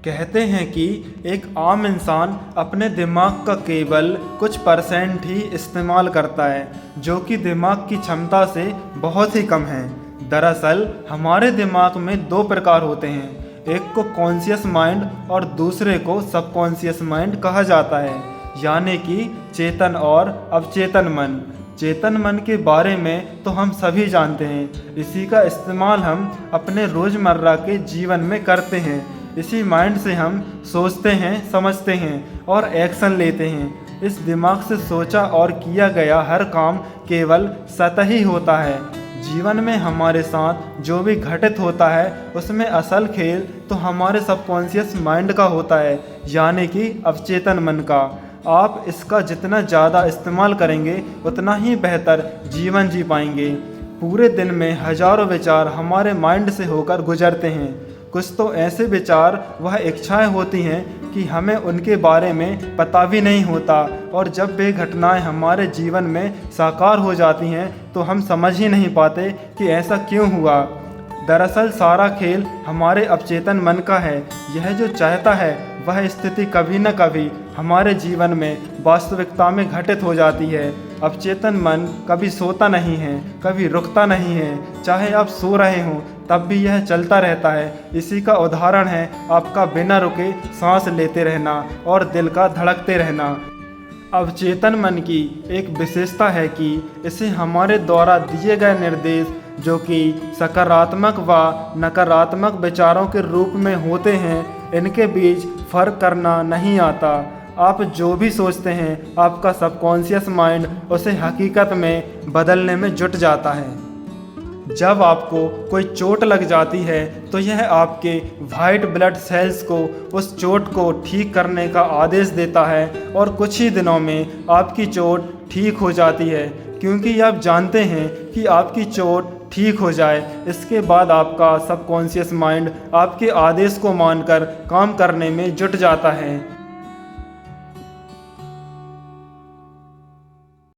कहते हैं कि एक आम इंसान अपने दिमाग का केवल कुछ परसेंट ही इस्तेमाल करता है, जो कि दिमाग की क्षमता से बहुत ही कम है। दरअसल हमारे दिमाग में दो प्रकार होते हैं, एक को कॉन्शियस माइंड और दूसरे को सबकॉन्शियस माइंड कहा जाता है, यानी कि चेतन और अवचेतन मन। चेतन मन के बारे में तो हम सभी जानते हैं, इसी का इस्तेमाल हम अपने रोज़मर्रा के जीवन में करते हैं। इसी माइंड से हम सोचते हैं, समझते हैं और एक्शन लेते हैं। इस दिमाग से सोचा और किया गया हर काम केवल सतही होता है। जीवन में हमारे साथ जो भी घटित होता है उसमें असल खेल तो हमारे सबकॉन्शियस माइंड का होता है, यानी कि अवचेतन मन का। आप इसका जितना ज़्यादा इस्तेमाल करेंगे उतना ही बेहतर जीवन जी पाएंगे। पूरे दिन में हजारों विचार हमारे माइंड से होकर गुजरते हैं। कुछ तो ऐसे विचार वह इच्छाएं होती हैं कि हमें उनके बारे में पता भी नहीं होता, और जब वे घटनाएं हमारे जीवन में साकार हो जाती हैं तो हम समझ ही नहीं पाते कि ऐसा क्यों हुआ। दरअसल सारा खेल हमारे अवचेतन मन का है। यह जो चाहता है वह स्थिति कभी न कभी हमारे जीवन में वास्तविकता में घटित हो जाती है। अवचेतन मन कभी सोता नहीं है, कभी रुकता नहीं है। चाहे आप सो रहे हों तब भी यह चलता रहता है। इसी का उदाहरण है आपका बिना रुके सांस लेते रहना और दिल का धड़कते रहना। अवचेतन मन की एक विशेषता है कि इसे हमारे द्वारा दिए गए निर्देश, जो कि सकारात्मक व नकारात्मक विचारों के रूप में होते हैं, इनके बीच फर्क करना नहीं आता। आप जो भी सोचते हैं आपका सबकॉन्शियस माइंड उसे हकीकत में बदलने में जुट जाता है। जब आपको कोई चोट लग जाती है तो यह आपके वाइट ब्लड सेल्स को उस चोट को ठीक करने का आदेश देता है, और कुछ ही दिनों में आपकी चोट ठीक हो जाती है, क्योंकि आप जानते हैं कि आपकी चोट ठीक हो जाए इसके बाद आपका सबकॉन्शियस माइंड आपके आदेश को मानकर काम करने में जुट जाता है।